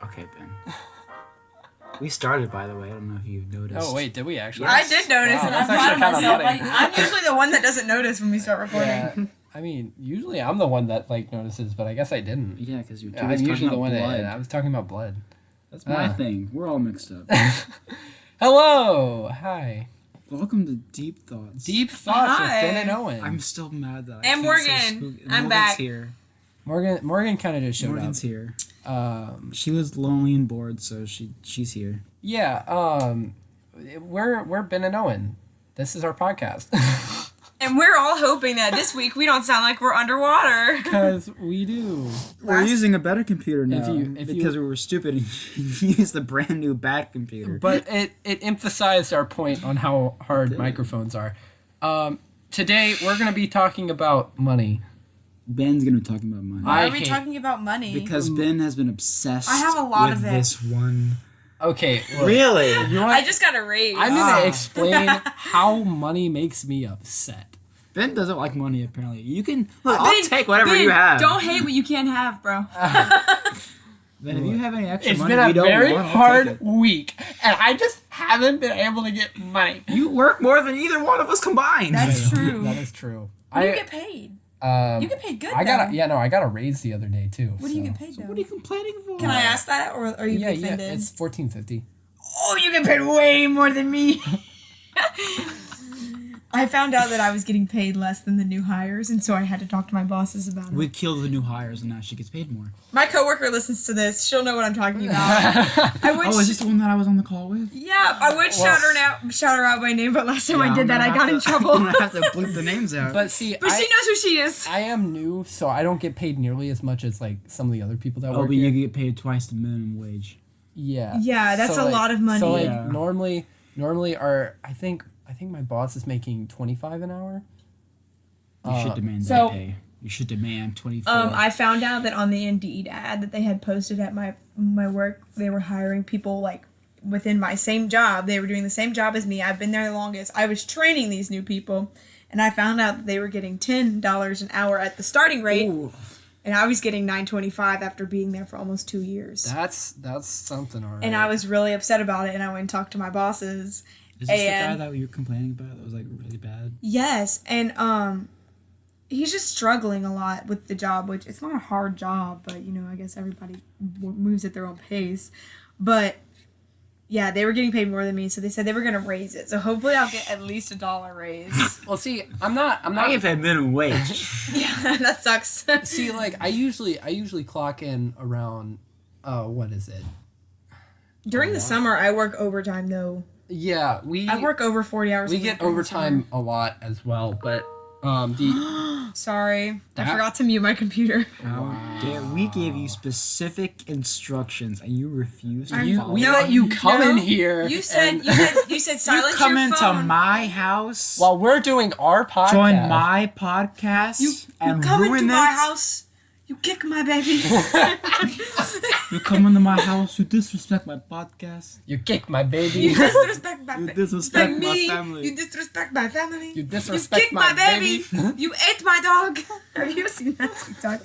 Okay, Ben. We started, by the way. I don't know if you noticed. Oh, wait, did we actually? I did notice, and I'm proud of myself. I'm usually the one that doesn't notice when we start recording. Yeah. I mean, usually I'm the one that notices, but I guess I didn't. Yeah, because you're I'm usually the one that I was talking about blood. That's my thing. We're all mixed up. Hello, hi. Welcome to Deep Thoughts. Deep Thoughts with Hi. Ben and Owen. I'm still mad that I And can't say Morgyn. spooky. I'm Morgan's back. Here. Morgyn kind of just showed Morgan's up. here. She was lonely and bored, so she's here. Yeah. We're Ben and Owen. This is our podcast. And we're all hoping that this week we don't sound like we're underwater. Because we do. We're using a better computer now because we were stupid and used the brand new bad computer. But it emphasized our point on how hard microphones are. Today we're going to be talking about money. Ben's going to be talking about money. Why are we talking about money? Because Ben has been obsessed I have a lot with of it. this one. Okay. Look, Really? You want, I just got a raise. I'm going to explain how money makes me upset. Ben doesn't like money, apparently. You can... Look, I'll take whatever Ben, you have. Don't hate what you can't have, bro. Ben, if you have any extra It's money been we a don't very want, I'll hard take it. week, and I just haven't been able to get money. You work more than either one of us combined. That's true. That is true. What do you get paid? You get paid good, I though. got a raise the other day too. What do you get paid, though? What are you complaining for? Can I ask that, or are you offended? Yeah, it's $14.50. Oh, you get paid way more than me. I found out that I was getting paid less than the new hires, and so I had to talk to my bosses about it. We killed the new hires, and now she gets paid more. My coworker listens to this. She'll know what I'm talking about. I would is this the one that I was on the call with? yeah, I would shout her out by name, but last time I did that, I got in trouble. I'm going to have to bleep the names out. But see, But she knows who she is. I am new, so I don't get paid nearly as much as like some of the other people that Oh, work but here. you get paid twice the minimum wage. Yeah. Yeah, that's a lot of money. So like Yeah. normally I think my boss is making $25 an hour. You should demand so- that pay. You should demand 24. I found out that on the Indeed ad that they had posted at my work, they were hiring people like within my same job. They were doing the same job as me. I've been there the longest. I was training these new people, and I found out that they were getting $10 an hour at the starting rate. Ooh. And I was getting $9.25 after being there for almost 2 years. That's something, alright. And I was really upset about it, and I went and talked to my bosses. Is this the guy that you were complaining about that was like really bad? Yes, and he's just struggling a lot with the job, which it's not a hard job, but I guess everybody moves at their own pace. But yeah, they were getting paid more than me, so they said they were gonna raise it. So hopefully I'll get at least $1 raise. Well, see, I'm not I get paid minimum wage. Yeah, that sucks. see, like I usually clock in around what is it? During the summer, I work overtime though. Yeah, I work over 40 hours. we a week get during the overtime a lot as well, but Sorry, I forgot to mute my computer. We gave you specific instructions and you refused to follow. we let you come in here. You said silence come your into phone. my house, while we're doing our podcast. join my podcast, and come ruin into it. my house. You kick my baby. You come into my house, you disrespect my podcast. You kick my baby. You disrespect my You family. disrespect my me. family. You disrespect my family. You disrespect kick my my baby. You ate my dog. Have you seen that TikTok?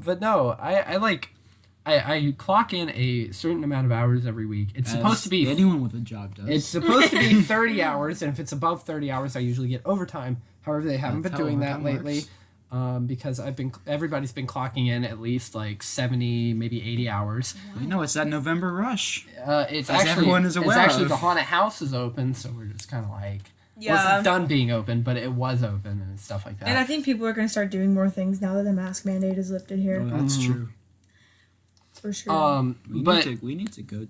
But no, I clock in a certain amount of hours every week. It's supposed to be anyone with a job does. It's supposed to be 30 hours, and if it's above 30 hours, I usually get overtime. However, they haven't That's been how doing that overtime lately. works. Because everybody's been clocking in at least like 70, maybe 80 hours. You know, it's that November rush. It's As actually everyone is aware it's actually of. the haunted house is open, so we're just kind of like Yeah. it's done being open, but it was open and stuff like that. And I think people are going to start doing more things now that the mask mandate is lifted here. Oh, that's true. For sure. We need to go.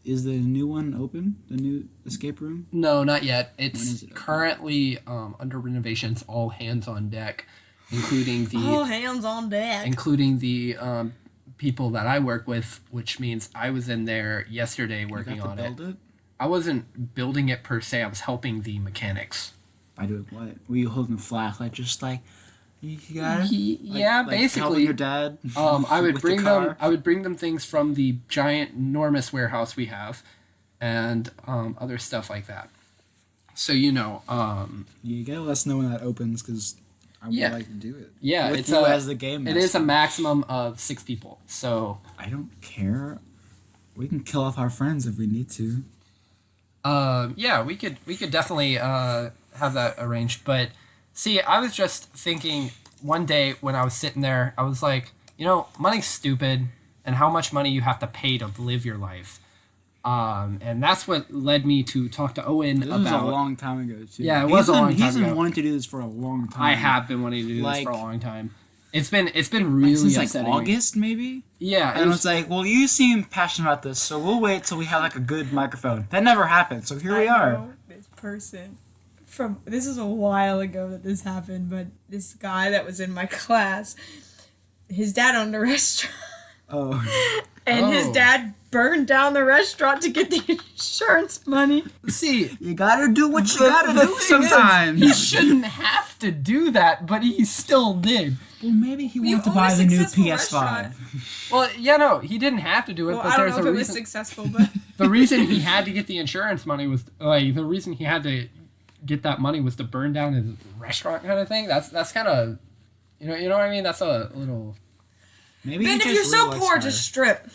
Is the new one open? The new escape room? No, not yet. When It's is it open? currently under renovations. All hands on deck, including the All hands on deck. people that I work with, which means I was in there yesterday working on it. Build it? I wasn't building it per se. I was helping the mechanics. By doing what? Were you holding a flashlight just like, you got it? Yeah, Helping basically. your dad? I would with the bring car? them. I would bring them things from the giant, enormous warehouse we have, and other stuff like that. So You gotta let us know when that opens, because I would like to do it. Yeah, With it's you as the game It is a master. maximum of 6 people. So I don't care. We can kill off our friends if we need to. yeah, we could definitely have that arranged. But see, I was just thinking one day when I was sitting there, I was like, money's stupid, and how much money you have to pay to live your life. And that's what led me to talk to Owen This about. was a long time ago, too. Yeah, it was a long time He's been ago. wanting to do this for a long time. I have been wanting to do this for a long time. It's been really Since like upsetting me. August, maybe? Yeah, And it's like, well, you seem passionate about this, so we'll wait till we have like a good microphone. That never happened, so here we I are. know this person this is a while ago that this happened, but this guy that was in my class, his dad owned a restaurant. Oh. And his dad burned down the restaurant to get the insurance money. See, You gotta do what you gotta do thing is, sometimes. he shouldn't have to do that, but he still did. Well, maybe he You wanted to own a buy the new successful PS5. Well, yeah, no, he didn't have to do it, Well, but I don't there's know a if it was reason. successful, but The reason he had to get the insurance money was like the reason he had to get that money was to burn down his restaurant kind of thing. That's kind of, you know what I mean. That's a little. Maybe Ben, he if just you're so realized poor, fire. just strip.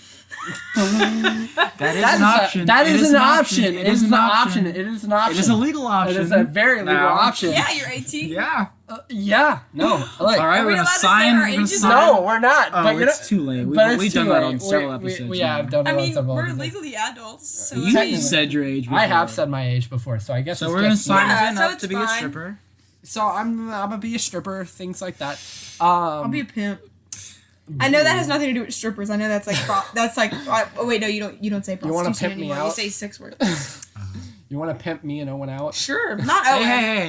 That is an option. That It is an option. It It is an an option. It is an option. It is a legal option. It is a very legal now. option. Yeah, you're 18. Yeah. Yeah. No. Like, All right, Are we we're gonna allowed to say sign. our We're gonna ages? sign. No, we're not. Oh, but you know, it's too late. but it's We've too done that late. on several episodes. Yeah, I've done it I on mean, several we're episodes. legally adults, so You I mean, Technically. said your age. I have before. said my age before, so I guess So it's we're gonna just- sign Yeah, him so up it's to be a fine. stripper. So I'm gonna be a stripper, things like that. I'll be a pimp. I know that has nothing to do with strippers. I know that's like oh wait, no, you don't say prostitution wanna pimp me anymore. out? You say sex work. You want to pimp me and Owen out? Sure, not Hey, Owen.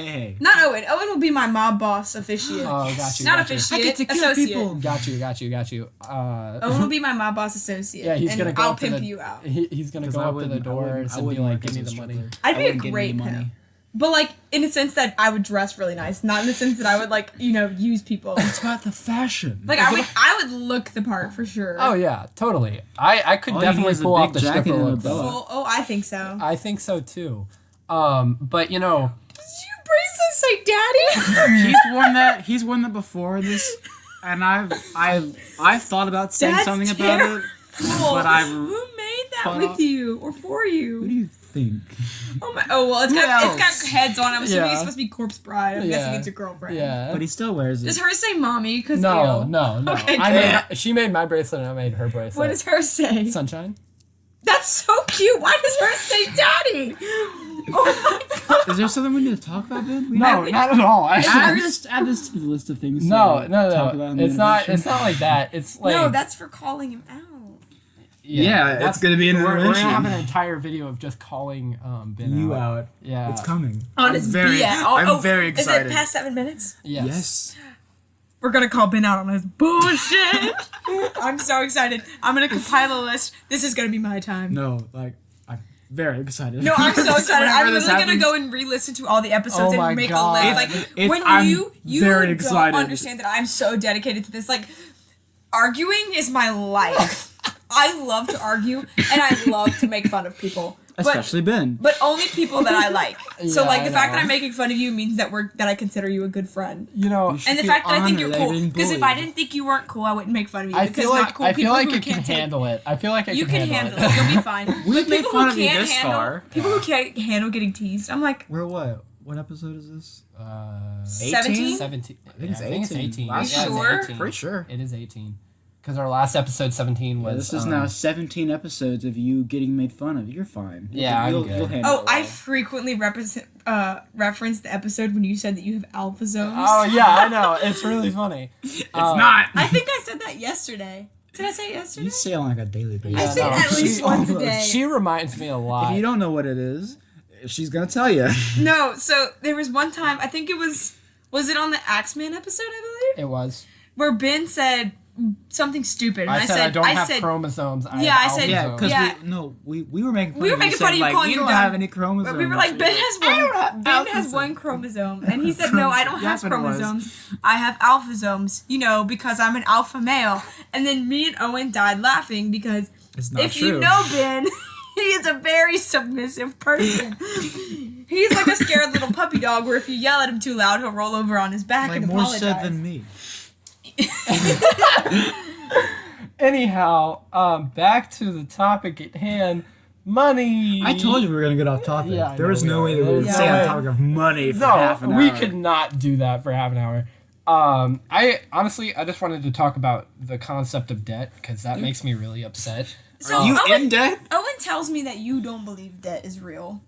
hey. Not Owen. Owen will be my mob boss officiate. Oh, got you. Not got you. officiate. I get to kill associate. people. Got you. Owen will be my mob boss associate. Yeah, he's and gonna go I'll up to pimp the. you out. He's gonna 'Cause go I up to the wouldn't- I doors wouldn't and be work like, "Give as me a the stripper. money." I'd I be a wouldn't get any great money. pimp. But like in a sense that I would dress really nice, not in the sense that I would like, use people. It's about the fashion. Like I would look the part for sure. Oh yeah, totally. I could All you definitely need is a pull off big the jacket stripper and a look. boa. though. Well, I think so. I think so too. But Did your bracelet say daddy? He's worn that before this, and I've thought about saying That's something about it. Cool. But I've Who made that thought with off- you or for you? Who do you think? Oh my! Oh well, it's Who got else? heads on. I'm assuming Yeah. it's supposed to be Corpse Bride. I'm Yeah. guessing it's a girlfriend. yeah. But he still wears it. Does hers say mommy? Cause No. ew. Okay, She made my bracelet and I made her bracelet. What does hers say? Sunshine? That's so cute. Why does hers say daddy? Oh my god! Is there something we need to talk about, Ben? No, not at all. Add this to the list of things. No. to talk about in the It's not. intervention. It's not like that. It's like No, that's for calling him out. Yeah, it's gonna be an We're gonna intervention. have an entire video of just calling Ben You out. Yeah. It's coming. On I'm his very, BS. I'm very excited. Is it past 7 minutes? Yes. We're gonna call Ben out on his bullshit. I'm so excited. I'm gonna compile a list. This is gonna be my time. No, like I'm very excited. No, I'm so excited. Whenever I'm this literally gonna happens- go and re-listen to all the episodes Oh my and make God. a list. It's- Like when I'm you very don't excited. understand that I'm so dedicated to this. Like arguing is my life. I love to argue and I love to make fun of people. Especially Ben. But only people that I like. So Yeah, like the I fact know. that I'm making fun of you means that I consider you a good friend. You know, And the feel fact that I think you're honored that cool. you're being Because if I bullied. didn't think you weren't cool, I wouldn't make fun of you. I because feel not like cool I feel people like who it can can't take- handle it. I feel like I You can can handle handle it. You'll be fine. We've But made people fun who of you can't this handle far. people who can't handle getting teased. I'm like We're what? What episode is this? 17. 17. I think it's I think it's 18. 18. Last Yeah, it's sure? 18. Pretty sure. It is 18. Because our last episode 17 was. This is now 17 episodes of you getting made fun of. You're fine. Yeah, I'm good. You'll handle Oh, it I well. frequently referenced the episode when you said that you have alpha zones. Oh yeah, I know. It's really funny. It's not. I think I said that yesterday. Did I say it yesterday? You say it on like a daily basis. I say it at least She once a almost- day. She reminds me a lot. If you don't know what it is, she's gonna tell you. No, so there was one time, I think it was it on the Axeman episode, I believe? It was. Where Ben said something stupid. And I said I don't have chromosomes. Yeah, I said- Yeah, because Yeah. we were making fun We were of making you. fun of said, you like, calling you you don't dumb. have any chromosomes. But we were like, Ben has alpha one chromosome. And he said, no, I don't have That's what it was. chromosomes. I have alphasomes, because I'm an alpha male. And then me and Owen died laughing because It's not if true. you know Ben, he is a very submissive person. He's like a scared little puppy dog where if you yell at him too loud, he'll roll over on his back Like and more apologize. said than me. Anyhow, back to the topic at hand. Money. I told you we were gonna get off topic. Yeah, I there know was we no are. way that we would There's stay no on way. topic of money for half an hour. We could not do that for half an hour. I just wanted to talk about the concept of debt because that makes me really upset. So Are you Owen, in debt? Owen tells me that you don't believe debt is real.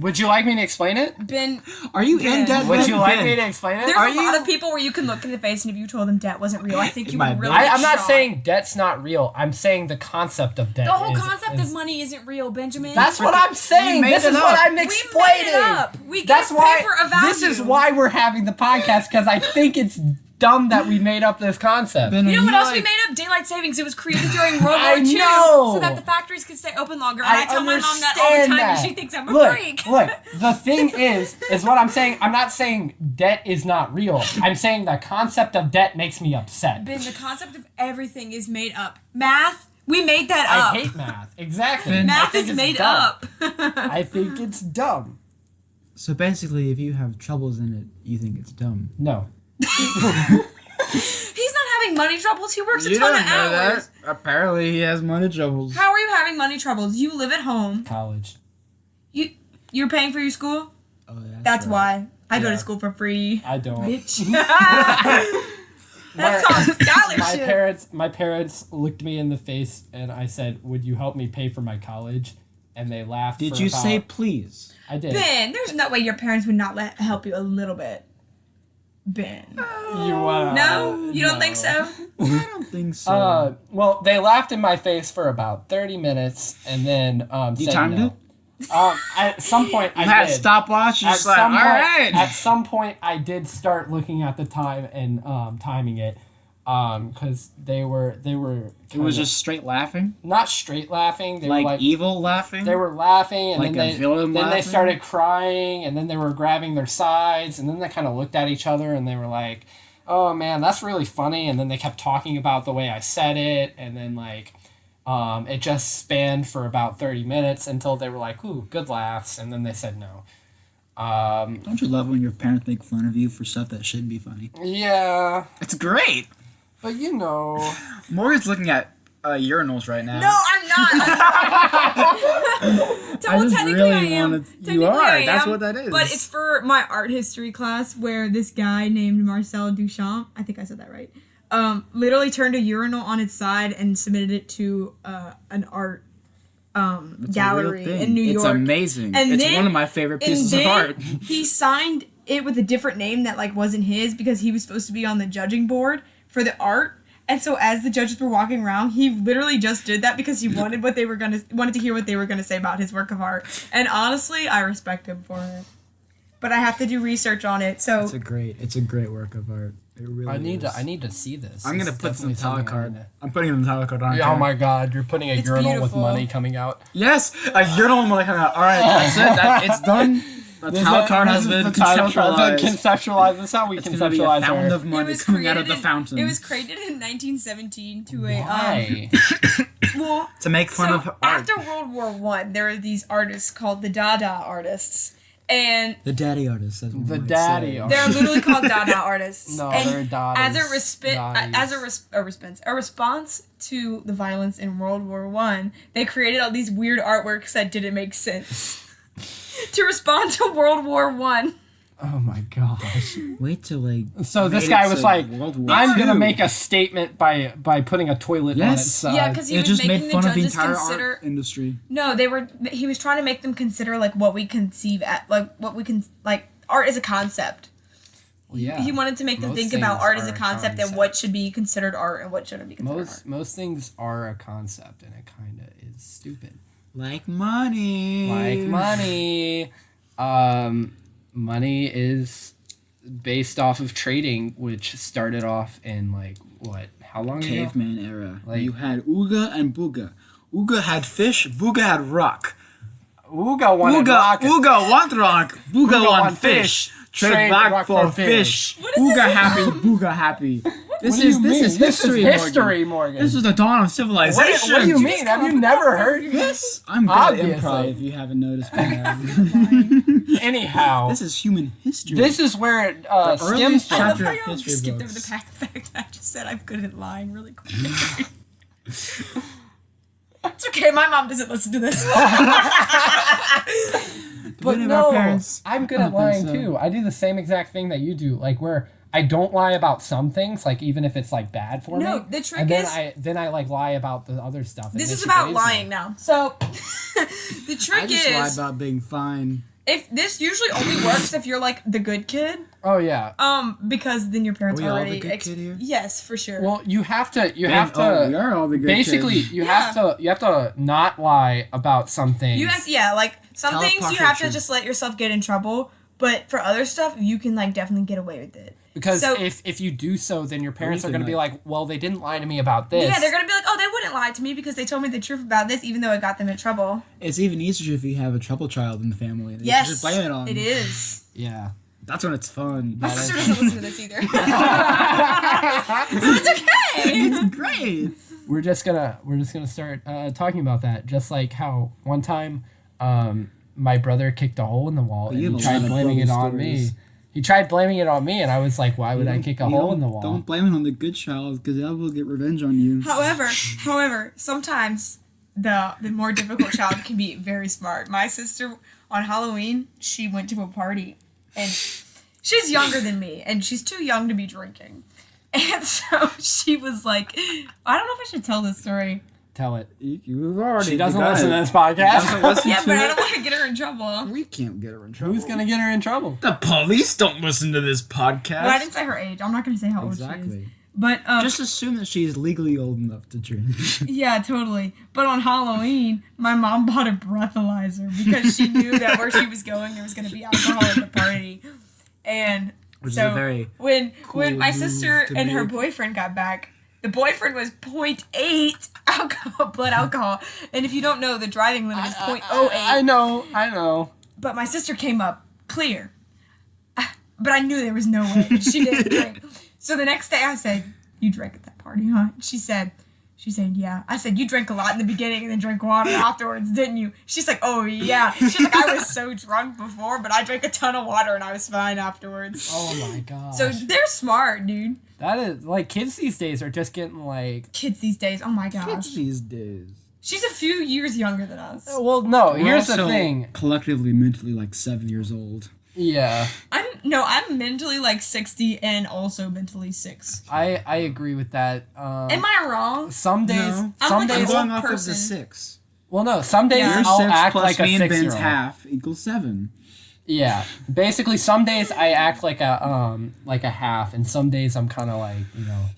Would you like me to explain it? Ben, Are you Ben. in debt? Would you like Ben? me to explain it? there's Are a lot you? of people where you can look in the face and if you told them debt wasn't real, I think It you might would be. really I'm not shocked. saying debt's not real. I'm saying the concept of debt. The whole is- concept is- of money isn't real, Benjamin. That's what I'm saying. made This it is what up. I'm We explaining. made it up. We That's give why. paper a value. This is why we're having the podcast because I think it's dumb that we made up this concept. Ben, You know are what else like- we made up? Daylight savings. It was created during World War I II know. so that the factories could stay open longer. And I, I tell my mom that all the understand time that. and she thinks I'm a Look, freak. look. The thing is what I'm saying. I'm not saying debt is not real. I'm saying the concept of debt makes me upset. Ben, the concept of everything is made up. Math, we made that I up. hate math. Exactly. Ben, I Math think is it's made dumb. up. I think it's dumb. So basically, if you have troubles in it, you think it's dumb. No. He's not having money troubles. He works a ton of hours. Apparently, he has money troubles. How are you having money troubles? You live at home. College. You're paying for your school? Oh, That's right. why. I go Yeah. to school for free. I don't. Bitch. That's called scholarship. My parents looked me in the face and I said, "Would you help me pay for my college?" And they laughed. Did for you about- say please? I did. Ben, there's no way your parents would not help you a little bit. Ben. No? You don't think so? I don't think so. Well, they laughed in my face for about 30 minutes and then You said timed no. it? At some point, You I had did. a stopwatch. You're At just like, all some point, right. at some point, I did start looking at the time and timing it, because they were. It was just straight laughing, not straight laughing. They like, were like evil laughing. they were laughing, and Like then a villain they laughing? started crying, and then they were grabbing their sides, and then they kind of looked at each other, and they were like, "Oh man, that's really funny," and then they kept talking about the way I said it, and then like. It just spanned for about 30 minutes until they were like, "Ooh, good laughs," and then they said no. Don't you love when your parents make fun of you for stuff that shouldn't be funny? Yeah, It's great. but you know, Morgan's looking at urinals right now. No, I'm not. Well, technically I am. Technically I That's am, what that is. But it's for my art history class where this guy named Marcel Duchamp, I think I said that right, literally turned a urinal on its side and submitted it to an art It's a gallery real thing. in New York. It's amazing. And it's then- one of my favorite And pieces of then art. he signed it with a different name that like wasn't his because he was supposed to be on the judging board for the art. And so as the judges were walking around, he literally just did that because he wanted to hear what they were gonna say about his work of art. And honestly, I respect him for it. But I have to do research on it. So It's a great work of art. It really I need is. to see this. I'm gonna It's put some definitely talent something I card. need to- I'm putting the talent card on. Yeah, oh my God! You're putting a It's urinal with beautiful. money coming out. Yes, a urinal money coming out. All right, that's it. It's done. The talent card has been conceptualized. Conceptualized. That's how we It's gonna be a conceptualize fountain our. of money coming out of the fountain. It was created in 1917 to a Why? well, to make fun so of art. after World War One, there were these artists called the Dada artists, and The daddy artist. That's what The we might daddy say. artist. they're literally called Dada artists. No, and they're Dadas. a response to the violence in World War One, they created all these weird artworks that didn't make sense to respond to World War One. Oh my gosh! Wait till like. So this made guy it was to like, World War "I'm gonna II. make a statement by putting a toilet on Yes. its side." Yeah, because he It was just making made fun the of the judges entire consider. art industry. No, he was trying to make them consider like what we conceive at like what we can like art as a concept. Well, yeah. He wanted to make them Most think about things art as are a a concept and concept. what should be considered art and what shouldn't be considered art. Most things are a concept, and it kind of is stupid. Like money. Like money. Money is based off of trading, which started off in like what? How long ago? Caveman era. Like- You had Ooga and Booga. Ooga had fish. Booga had rock. Ooga wanted Ooga, rock. Ooga want rock. Booga want fish. Trade rock for fish. What is Ooga this? happy. Booga happy. What This What do you mean? is history, history, Morgan. This is the dawn of civilization. What do you mean? Have you never heard Yes, I'm good at Obviously. improv. If you haven't noticed by now. Anyhow, This is human history. this is where it stems earliest from. I love chapter how of y'all history skipped over books. the fact I just said I'm good at lying really quick. It's okay, my mom doesn't listen to this. But Any of our no, parents? I'm good I at don't think lying so. too. I do the same exact thing that you do, like where I don't lie about some things, like even if it's like bad for me. No, the trick and then is- then I like lie about the other stuff. This is about lying now. So, the I trick just lie is, about being fine. if this usually only works if you're like the good kid, Oh yeah. because then your parents Are we all already. the good kid here? Yes, for sure. Well, you have to. You And- have to. oh, we are all the good basically, kids. you have to not lie about some things. you have like some Tell a things you partial have to truth. just let yourself get in trouble, but for other stuff you can like definitely get away with it. because so- if you do so, then your parents are can, going to be like, well, they didn't lie to me about this. Yeah, they're gonna be like, oh, they wouldn't lie to me because they told me the truth about this, even though it got them in trouble. It's even easier if you have a trouble child in the family. You Yes, just blame it on. it is. Yeah. That's when it's fun. My That sister is- doesn't listen to this either, so it's okay. It's great. We're just gonna start talking about that. Just like how one time, my brother kicked a hole in the wall and you he have a tried lot of blaming it brother on me. stories. He tried blaming it on me, and I was like, "Why would I Don't- kick a you hole don't- in the wall?" Don't blame it on the good child, because that will get revenge on you. However, sometimes the more difficult child can be very smart. My sister on Halloween, she went to a party, and she's younger than me, and she's too young to be drinking. And so she was like, I don't know if I should tell this story. Tell it. You've already. She doesn't begun. listen to this podcast. Doesn't listen Yeah, to but I it. don't want to get her in trouble. We can't get her in trouble. Who's gonna get her in trouble? The police don't listen to this podcast. But I didn't say her age. I'm not going to say how old she is. Exactly. But Just assume that she's legally old enough to drink. yeah, totally. But on Halloween, my mom bought a breathalyzer because she knew that where she was going, there was going to be alcohol at the party. And Which so is a very when my move sister to and her make. boyfriend got back, the boyfriend was 0.8 blood alcohol. And if you don't know, the driving limit is 0.08. I know. But my sister came up clear. But I knew there was no way she didn't drink. So the next day I said, you drank at that party, huh? She said, yeah. I said, you drank a lot in the beginning and then drank water afterwards, didn't you? She's like, oh, yeah. She's like, I was so drunk before, but I drank a ton of water and I was fine afterwards. Oh my god. So they're smart, dude. that is like kids these days are just getting like. Kids these days, oh my gosh. kids these days. She's a few years younger than us. Well, no. We're Here's the also thing. collectively, mentally, like 7 years old. Yeah, I'm mentally like 60 and also mentally 6. I agree with that. Am I wrong? Some days, No. I'm some like I'm days. a going old off of the person. 6. Well, no. Some days Yeah. Your I'll 6 act plus like a me and Ben's 6-year-old. half equals 7. Yeah, basically, some days I act like a half, and some days I'm kind of like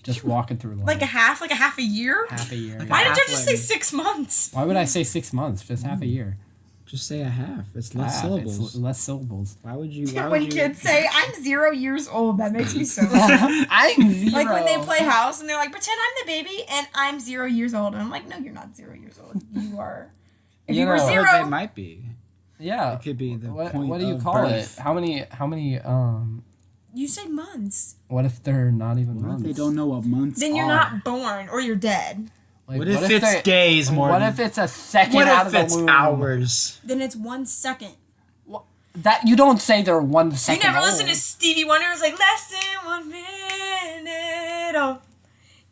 just walking through life. Like a half a year? half a year. Like Why a did you half just say lady. 6 months? Why would I say 6 months? Just half a year. Just say a half. It's less Half, it's syllables. less syllables. Why would you? Why When would you? kids say, I'm 0 years old, that makes me so sad. I'm 0. Like when they play house and they're like, pretend I'm the baby and I'm 0 years old. And I'm like, no, you're not 0 years old. You are. If you, You were know, Or 0, they might be. Yeah. It could be the What point do you of call birth. it? How many you say months. what if they're not even What if months? they don't know what months Then you're are? not born or you're dead. Like, What if it's days, Morgan? What if it's a second What out if of it's the womb? Then it's 1 second. That you don't say they're 1 second. You never old. listen to Stevie Wonder? It's like, less than 1 minute. Oh,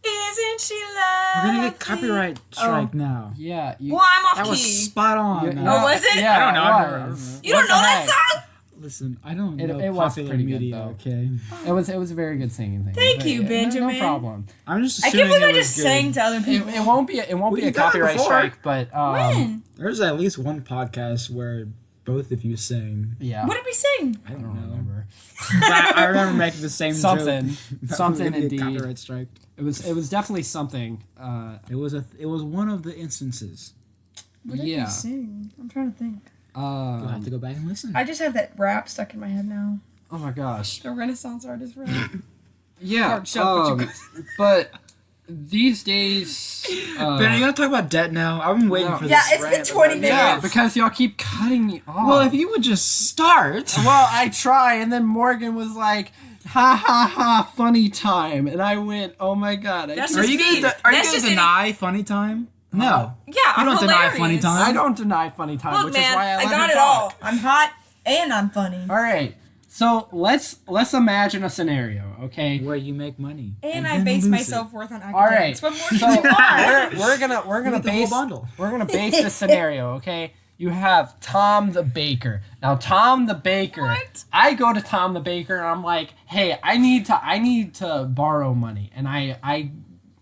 isn't she lovely? We're gonna get copyright strike now. Yeah. You, Well, I'm off That key. was spot on. you- man. Oh, was it? Yeah, I don't know. It I don't was. know. You don't What know the that heck? song? Listen, I don't It- know it was popular pretty good, media. though. Okay, It was a very good singing thing. Thank But, you, no Benjamin. problem. I'm just I assuming can't believe I it was just good. sang to other people. It won't be a We've done it copyright before. strike, but When? There's at least one podcast where both of you sang. yeah. What did we sing? I I don't don't know. remember. But I remember making the same Something. joke. That Something was gonna be a indeed. Copyright strike. It was definitely something. It was one of the instances. What did Yeah. we sing? I'm trying to think. You'll have to go back and listen. I just have that rap stuck in my head now. Oh my gosh. The Renaissance artist rap. Yeah. Hard shell, but you But these days. Ben, are you gonna talk about debt now? I've been waiting No. for this. Yeah, it's been rant 20 about minutes. Yeah, debt. because y'all keep cutting me off. Well, if you would just start. Well, I try, and then Morgan was like, "Ha ha ha, funny time," and I went, "Oh my god!" That's Are just you mean. gonna That's just deny funny time? No. Yeah, You I'm don't deny hilarious. funny time. I don't deny funny time, Look, which man, is why I let got her it talk. all. I'm hot and I'm funny. All right, so let's imagine a scenario, okay? Where you make money. And I then base lose my it. self-worth on All right, academics. What more so do you want? we're gonna Get the whole base bundle. this scenario, okay? You have Tom the baker. Now Tom the baker, What? I go to Tom the baker and I'm like, "Hey, I need to borrow money," and I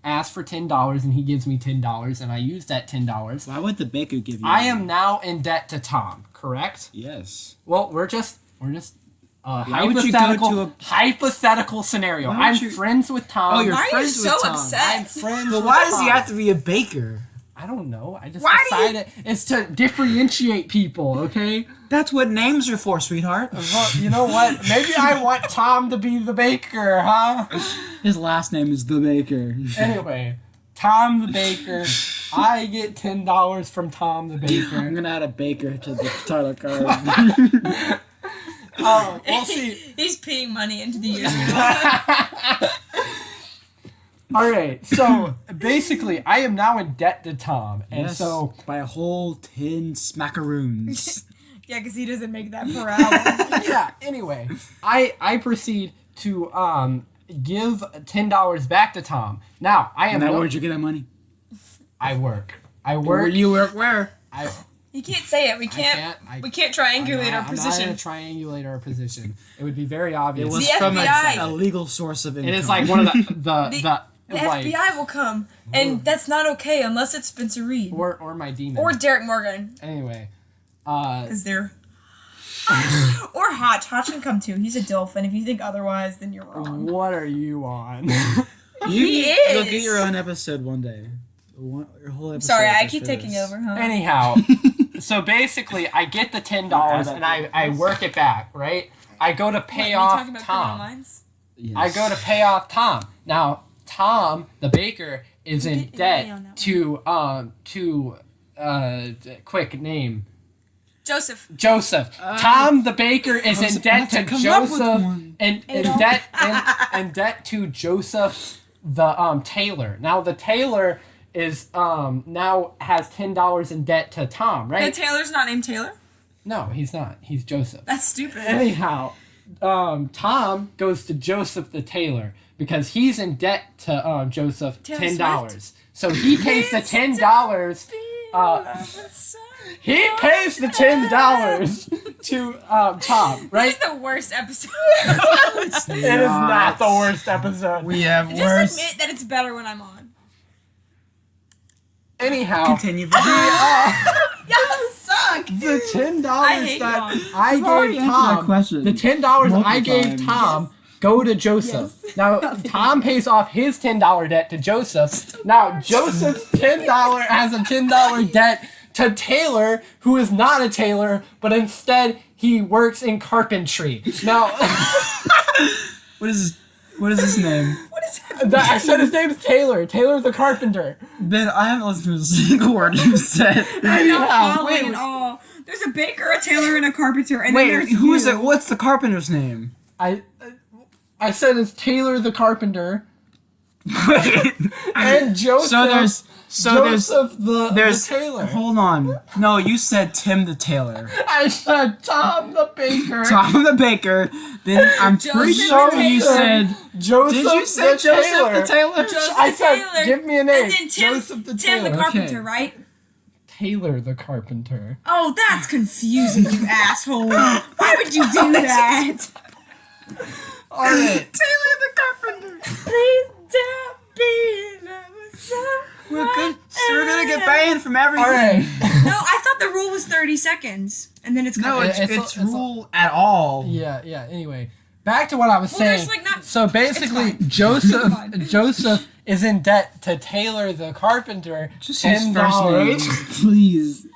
ask for $10 and he gives me $10 and I use that $10. Why would the baker give you I money? am now in debt to Tom, correct? Yes. Well, we're just Why would you go hypothetical to a- hypothetical scenario. Why would I'm you- friends with Tom. Oh, you're Why are you friends with so Tom. I'm upset? friends But with why does he Tom. have to be a baker? I don't know. I just Why do you- decided it's to differentiate people, okay? That's what names are for, sweetheart. Well, you know what? Maybe I want Tom to be the baker, huh? His last name is the baker. Anyway, Tom the baker. I get $10 from Tom the I'm baker. gonna add a baker to the title card. We'll see. He's peeing money into the user. All right, so basically, I am now in debt to Tom, and Yes, so by a whole 10 smackaroons. Yeah, because he doesn't make that per hour. yeah. Anyway, I proceed to give $10 back to Tom. Now I am. And where'd you get that money? I work. You work where? You can't say it. We can't. We can't triangulate our I'm position. not gonna triangulate our position. It would be very obvious. It was The from FBI. a legal source of income. It is like one of the The like, FBI will come, and that's not okay unless it's Spencer Reed or my demon. or Derek Morgan, Anyway, because they're or Hotch. Hotch can come too. He's a DILF, and if you think otherwise, then you're wrong. what are you on? He You'll is. get your own episode one day. Your whole episode. Sorry, I just keep for taking this. over, huh? Anyhow, so basically, I get the $10 and I work it back, right? I go to pay off Tom. Yes. I go to pay off Tom. Now, Tom, the baker, is in Get money on debt that to quick name. Joseph. Joseph. Tom the baker is in debt to come up with Joseph one. and Adolf. in debt to Joseph the tailor. Now the tailor is now has $10 in debt to Tom, The right? Taylor's not named Taylor? No, he's not. He's Joseph. That's stupid. Anyhow, Tom goes to Joseph the tailor because he's in debt to Joseph Taylor $10. So he pays the $10. He pays the $10 to Tom, right? This is the worst episode. It is not the worst episode. We have Just worse. admit that it's better when I'm on. Anyhow, Continue. Y'all suck. the $10 I hate that y'all. I You've already gave answered Tom, that question the $10 I multiple gave times. Tom go to Joseph. Now Tom pays off his $10 debt to Joseph. Now Joseph's $10 has a $10 debt to Taylor, who is not a tailor, but instead he works in carpentry. Now What is his name? What is that? I said his name's Taylor. Taylor the carpenter. Ben, I haven't listened to a single word you said. I'm not Anyhow, following wait. at all. There's a baker, a tailor, and a carpenter, and then Wait, there's who is you. it? What's the carpenter's name? I said it's Taylor the carpenter Wait. and Joseph. Joseph the tailor. Hold on. No, you said Tim the tailor. I said Tom the baker. Tom the baker. Then I'm pretty Joseph sure the you tailor. said. Joseph Did you say the Joseph tailor. the tailor? Joseph I said, Taylor, give me a name. and then Tim, Joseph the Tim the tailor. carpenter, Okay. right? Taylor the carpenter. Oh, that's confusing, you asshole. Why would you do that? All right. Taylor the carpenter. Please don't be We're good. So we're gonna get banned from everything. All right. No, I thought the rule was 30 seconds, and then it's No, covered. it's rule at all. Yeah. Anyway, back to what I was Well, saying. there's, like, not- So basically, It's fine. Joseph It's fine. Joseph is in debt to Taylor the carpenter Just his $10, first name, please.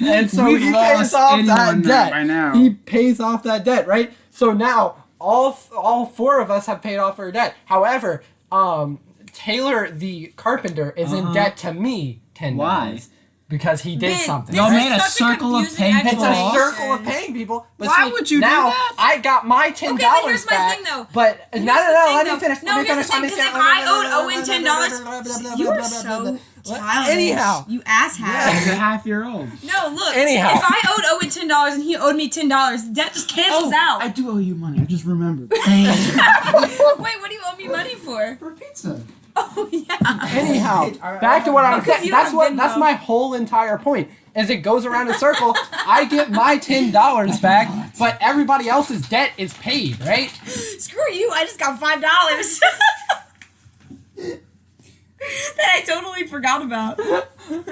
and so We've he lost pays off that anyone debt. by now. He pays off that debt, right? So now all four of us have paid off our debt. However, Taylor the carpenter is in debt to me $10. Why? Because he did something. Y'all This made is a such a circle of confusing paying It's people a off. circle of paying people. But Why see, would you do now that? I got my $10 Okay, but here's my back. thing, though. But Here's no, the thing, let me though. finish. No, let me here's the finish. thing, because if I owed Owen $10, you are so childish. Anyhow. You asshat. You're half year old. No, look. Anyhow. If I owed Owen $10 and he owed me $10, that just cancels out. I do owe you money. I just remembered. Wait, what do you owe me money for? For pizza. Oh, yeah. Anyhow, back to what I was Because saying. you That's have what. Venmo. That's my whole entire point. As it goes around in a circle, I get my $10 back, but everybody else's debt is paid, right? Screw you, I just got $5. That I totally forgot about. I'm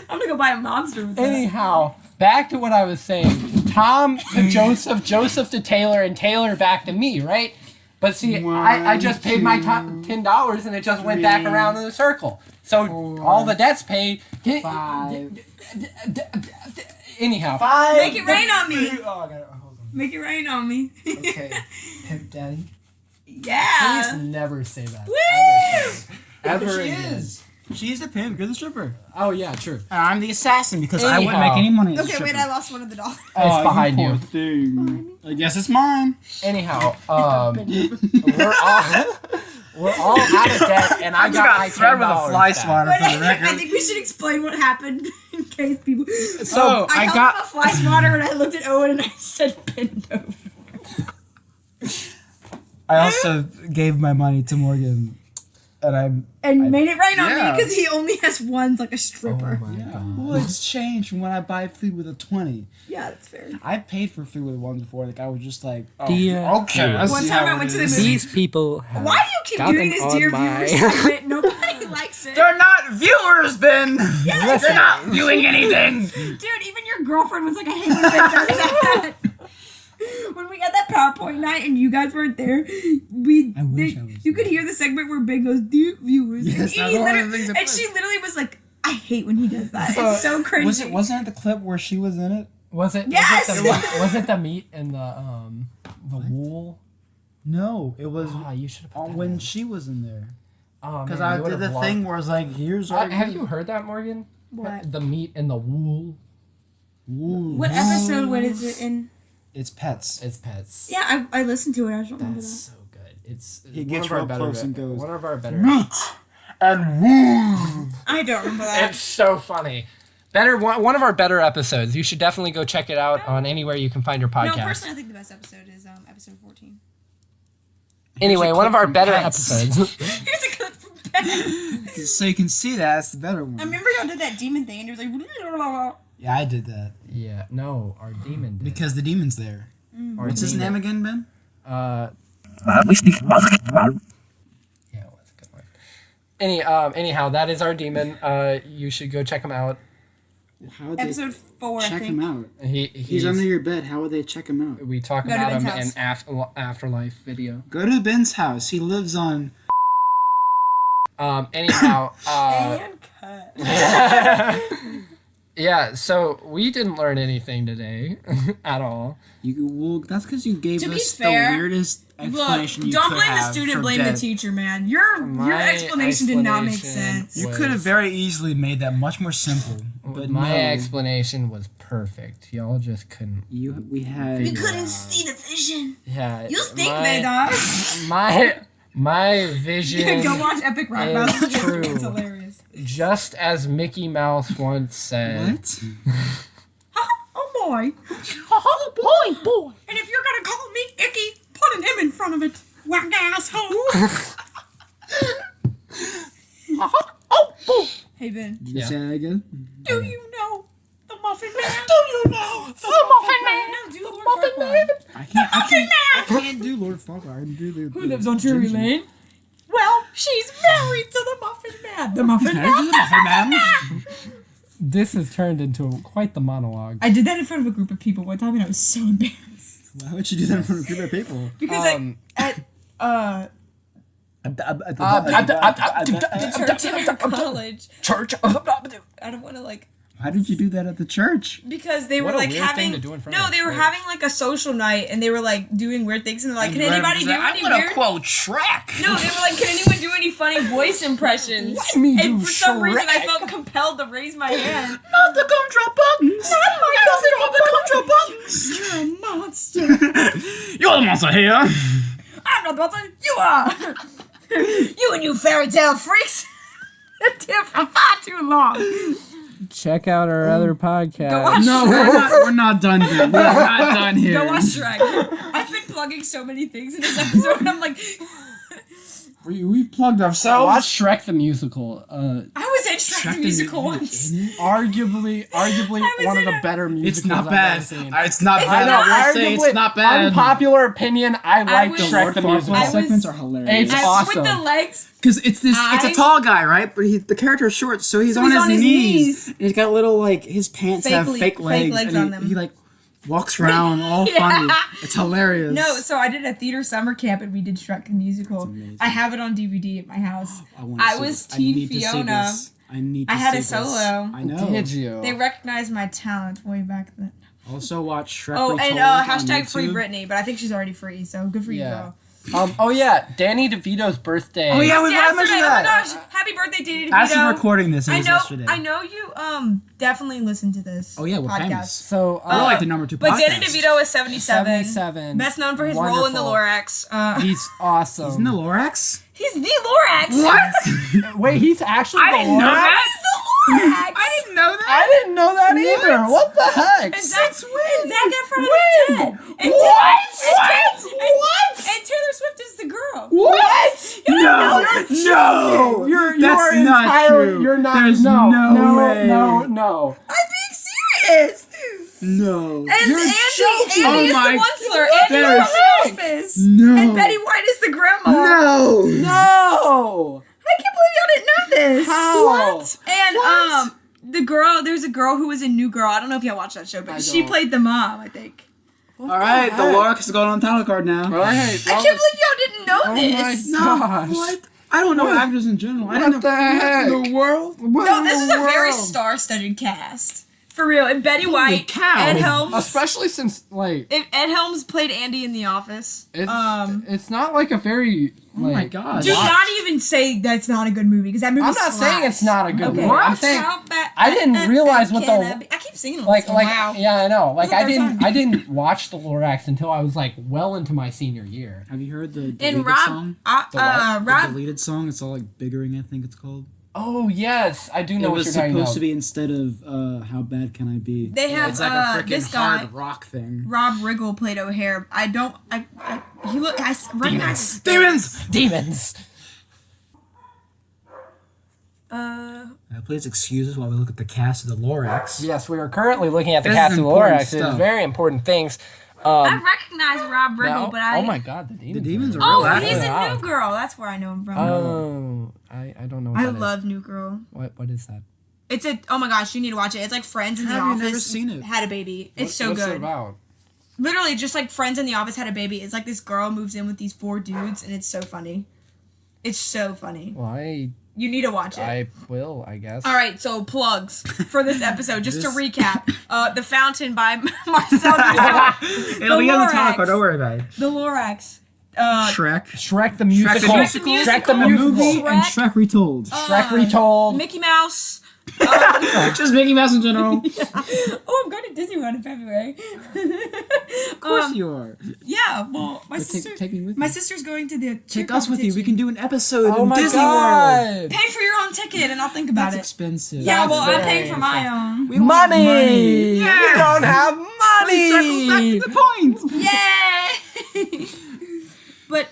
gonna go buy a monster with that. Anyhow, back to what I was saying. Tom to Joseph, Joseph to Taylor, and Taylor back to me, right? But see, I just paid my $10 and it just went back around in a circle. So all the debt's paid. Anyhow. Make it rain on me. Oh, I got it. Hold on. Make it rain on me. Okay. Pimp daddy. Yeah. Please never say that. Woo! Ever She again. is. She's the pimp. You're the stripper. Oh, yeah, true. And I'm the assassin because I wouldn't Anyhow. make any money as a Okay, stripper. wait, I lost one of the dollars. It's behind you. Thing. I guess it's mine. Anyhow, we're all out of debt, and I got my $10 back. I think we should explain what happened in case people. So I held up a fly swatter and I looked at Owen and I said, "Bend over." I also gave my money to Morgan, and Made it rain on me Yeah. because he only has one like a stripper. Well, it's changed from when I buy food with a 20. Yeah, that's fair. I paid for food with one before. Like I was just like, oh, Dear okay. Let's One see time how I it went to the is. movie. These people have Why do you keep gotten doing this on to your my- viewers segment? Nobody likes it. They're not viewers, Ben. Yes. They're not viewing anything. Dude, even your girlfriend was like, I hate when Ben does that. When we had that PowerPoint night and you guys weren't there, I wish I was you could hear the segment where Ben goes, "Dear viewers," Yes, and, that's he one of the literally- things I and put. she literally was like, "I hate when he does that. It's so cringy." Wasn't it the clip where she was in it? Was it? Yes! Was it the meat and the wool? No, it was Oh, you should have put that when in. she was in there. Oh, Because man, I you did would've the loved- thing where it's like, here's our. Have you heard that, Morgan? What? The meat and the wool. Ooh, What episode? What is it in? it's pets. It's pets. Yeah, I listened to it. I just don't remember That's that. so good. It's He one gets of our real better close and goes, one of our better. Meat and woo. I don't remember that. It's so funny. One of our better episodes. You should definitely go check it out on anywhere you can find your No, podcast. personally, I think the best episode is episode 14. Anyway, Here's a one of clip our from better Pets. episodes. Here's a clip from Ben. So you can see that's the better one. I remember y'all did that demon thing, and it was like. Yeah, I did that Yeah, no, our demon did. because the demon's there. Our What's his demon- name again, Ben? Yeah, it was a good one. Anyhow, that is our demon. You should go check him out. How would Episode 4, I check think. him out? He's under your bed. How would they check him out? We talk Go to about him Ben's in afterlife video. Go to Ben's house. He lives on. Anyhow, And cut. yeah. So we didn't learn anything today at all. Well, that's because you gave To be us fair, the weirdest Look, explanation you don't could blame the have student, for blame the death. teacher, man. Your My explanation did not make explanation sense. You was- could have very easily made that much more simple, but My no. explanation was perfect. Y'all just couldn't. We had. We couldn't see the vision. Yeah. You think my, they dog. my vision. Go watch Epic Rock is Mouse. true. It's hilarious. Just as Mickey Mouse once said. What? Oh boy. Oh boy. And if you're gonna call me Icky, put an M in front of it. Whack asshole. Oh boy. Hey Ben, Did you Yeah. say that again? do you know the Muffin Man? Do you know the Muffin Man? No, do The Muffin Man. I can't do Lord Farquhar. I can do the. Who lives on Drury Lane? Well, she's married to the Muffin Man. The Muffin Man. This has turned into quite the monologue. I did that in front of a group of people one time, and I was so embarrassed Why would you do that in front of a group of people? because at the church in college, Church. I don't want to like Why did you do that at the church? Because they What were a like weird thing having to do in front of a they were church. having like a social night and they were like doing weird things and they're like, can anybody do any weird? quote Shrek. No, they were like, can anyone do any funny voice impressions? Let me do And for some reason, I Shrek. felt compelled to raise my hand. Not the gumdrop buttons. Not the buttons. You're a monster. You're the monster here. I'm not about to. You are. You and you fairy tale freaks. Been here for far too long. Check out our other podcast. Go watch No, Shrek. we're not done here. We're not done here. Go watch Shrek. I've been plugging so many things in this episode, and I'm like, We've plugged ourselves. Watch Shrek the musical. I was in Shrek the musical once. Arguably was one of in the it. better musicals It's not I've bad. ever seen. It's not It's bad. not- I will say it's not bad. Unpopular opinion, I like was- Shrek the I musical. was- segments are hilarious. It's I, awesome. With the legs. Because it's I- a tall guy, right? But the character is short, so he's So on he's his on his knees. knees. And he's got little his pants Fake have le- fake fake legs, legs and on them. he walks around all Yeah. funny. It's hilarious. No, so I did a theater summer camp and we did Shrek the musical. amazing. I have it on DVD at my house. wanna I see was this. Teen need to see Fiona. this. I need. To I had see a this. solo. I know. Did you? They recognized my talent way back then. Also watch Shrek. Oh, Retold and on hashtag free YouTube. Britney, but I think she's already free, so good for you, Yeah. girl. Oh yeah, Danny DeVito's birthday. Oh, yeah, we Yesterday, mentioned oh my that. gosh, happy birthday, Danny As of DeVito. recording this, it I was know, yesterday. I know you definitely listen to this. Oh yeah, we're podcast. famous. So We're like the number 2 But podcast. Danny DeVito is 77. 77. Best known for his role in the Wonderful. Lorax. He's awesome. Isn't the Lorax? He's the Lorax. What? Wait, he's actually I the didn't know Lord? that. He's the Lorax. I didn't know that. I didn't know that either. What the heck? And Zac Efron is When? Ted. And What? And Taylor Swift is the girl. What? No, no, You're not entire, true. You're not. There's no, no way. no. I'm being serious. No. And You're Andy joking. is Oh my the Onceler. Andy There's- from The Office. No. And Betty White is the grandma. No. No. I can't believe y'all didn't know this. How? What? And the girl, there's a girl who was in New Girl. I don't know if y'all watched that show, but I she don't. played the mom, I think. All right, the Lorax is going on the title card now. All right. I can't believe y'all didn't know Oh this. my No, gosh. what? I don't know actors in general. I What don't know the heck? what in the world. No, this is a very star-studded cast. For real. And Betty White, cow. Ed Helms. Especially since Ed Helms played Andy in The Office. it's not like a very Oh my god. Do not even say that's not a good movie, because that movie I'm not saying it's not a good movie. I'm saying I didn't realize what the I keep singing like wow. yeah, I know. Like That's I the third didn't time. I didn't watch the Lorax until I was like well into my senior year. Have you heard the And deleted Rob, song? The Rob, deleted song. It's all like biggering. I think it's called. Oh yes, I do know It what was you're talking supposed about. to be instead of How Bad Can I Be? They have, It's like a freaking this guy- hard rock thing. Rob Riggle played O'Hare. He look. I recognize his face. Demons. Please excuse us while we look at the cast of the Lorax. Yes, we are currently looking at the This cast is of the important Lorax. It is stuff. very important things. I recognize Rob Riggle, Now- but I. oh my god, the demons. The demons are Oh, real he's actors. in New Girl. That's where I know him from. Oh, I don't know. What I that is. love New Girl. What is that? It's oh my gosh, you need to watch it. It's like Friends in the Have you Office never seen it? had a baby. It's so What's good. it about? Literally, just like Friends in the Office had a baby. It's like this girl moves in with these 4 dudes, and it's so funny. It's so funny. Well, You need to watch it. I will, I guess. All right, so plugs for this episode. Just to recap, The Fountain by Marcel Duchamp. It'll be on the title Lorax. card. Don't worry about it. The Lorax. Shrek. Shrek the musical. musical. Shrek the Shrek the musical. musical. And Shrek Retold. Shrek Retold. Mickey Mouse. Just Mickey Mouse in general. Oh, I'm going to Disney World in February. Of course you are. Yeah, well, my sister. Take me with My you. sister's going to the Take us with you. We can do an episode Oh in my Disney World. god. pay for your own ticket, and I'll think about That's it. expensive. Yeah, That's well, I'm very paying for my own. We want Money. Yeah. We don't have Let's circle back money. to the point. Yay! But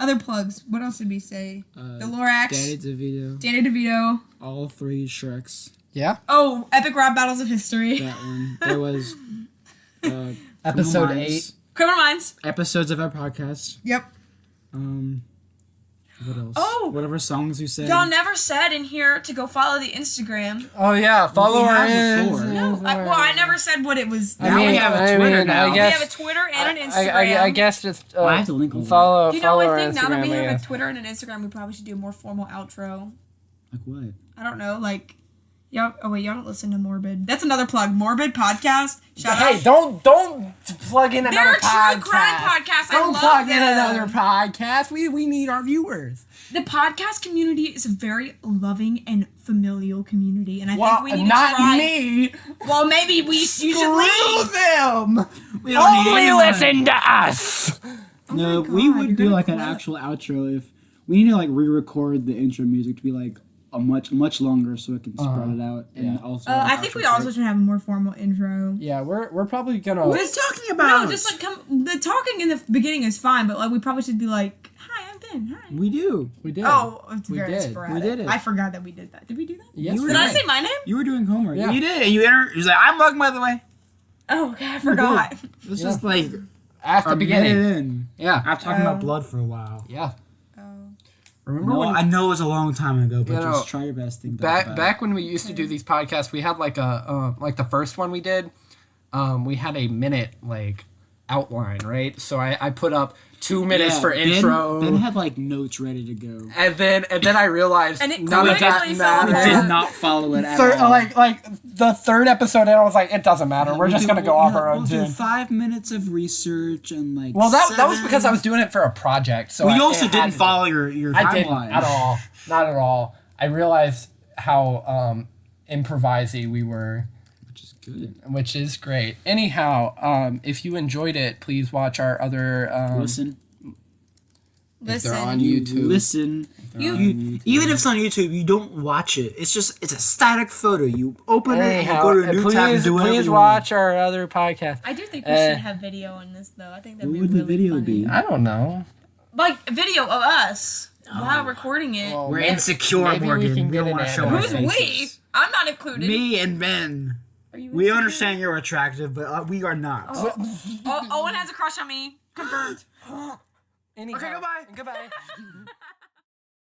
other plugs. What else did we say? The Lorax, Danny DeVito. Danny DeVito. All 3 Shreks. Yeah. Oh, Epic Rap Battles of History. That one. There was Episode Criminal 8. Minds. Criminal Minds. Episodes of our podcast. Yep. What else? Oh. Whatever songs you said. Y'all never said in here to go follow the Instagram. Oh yeah, follow we our have before. Insta. No, I never said what it was. Now we have a Twitter now. I We guess, have a Twitter and an Instagram. I guess just I have to link on follow. You know, follow I our think now that we Instagram, have I a guess. Twitter and an Instagram, we probably should do a more formal outro. Like what? I don't know, like Y'all, oh wait, y'all don't listen to Morbid. That's another plug. Morbid podcast. Shout Hey, out. don't plug in They're another a true crime podcast. podcast. Don't I love plug them. in another podcast. We need our viewers. The podcast community is a very loving and familial community, and I Well, think we need not to try. me. Well, maybe you should Screw leave. them. We don't need Only anyone. listen to us. No, my we God, would you're do gonna like an quit. actual outro if we need to like re-record the intro music to be like a much longer so it can spread it out and yeah. also. I think we also should have a more formal intro. Yeah, we're probably gonna. What are you talking about? No, just like the talking in the beginning is fine, but like we probably should be like, "Hi, I'm Ben. Hi." We do. We did. Oh, it's We very did. sporadic. We did it. I forgot that we did that. Did we do that? Yes, You we Did I did. say my name? You were doing homework. Yeah. You did. And you He's like, I'm Morgyn, by the way. Oh, okay, I forgot. This Yeah. is like At the A beginning. minute in. Yeah. I've talking about blood for a while. Yeah. Oh. Remember No, when I know it was a long time ago, but You know, Just try your best. Think about it. back when we used to do these podcasts, we had like a like the first one we did, we had a minute like outline, right? So I put up 2 minutes Yeah, for Ben- intro, Ben had like notes ready to go. and then I realized And it none of that quickly fell He mattered. apart. did not follow it at Third, all. like the third episode, and I was like, it doesn't matter. We're just gonna go off our own We'll do tune. 5 minutes of research and like. Well, that was 7. because I was doing it for a project. So We I also it had didn't to follow your I didn't timeline. at all. Not at all. I realized how improvisy we were, Which is good. which is great. Anyhow, if you enjoyed it, please watch our other. Listen. If they're Listen. on YouTube. Listen. Even if it's on YouTube, you don't watch it. It's a static photo. You open it and you Anyhow, go to a new tab and do whatever please you want. watch our other podcast. I do think we should have video on this, though. I think that'd What be would really the video funny. be? I don't know. Like a video of us while recording it. Well, We're maybe- insecure, maybe we Morgyn. can We get don't an want to show anime. our Who's faces. we? I'm not included. Me and Ben. Are you We insecure? understand you're attractive, but we are not. Oh, Owen has a crush on me. Confirmed. Anyhow. Okay, goodbye. Goodbye.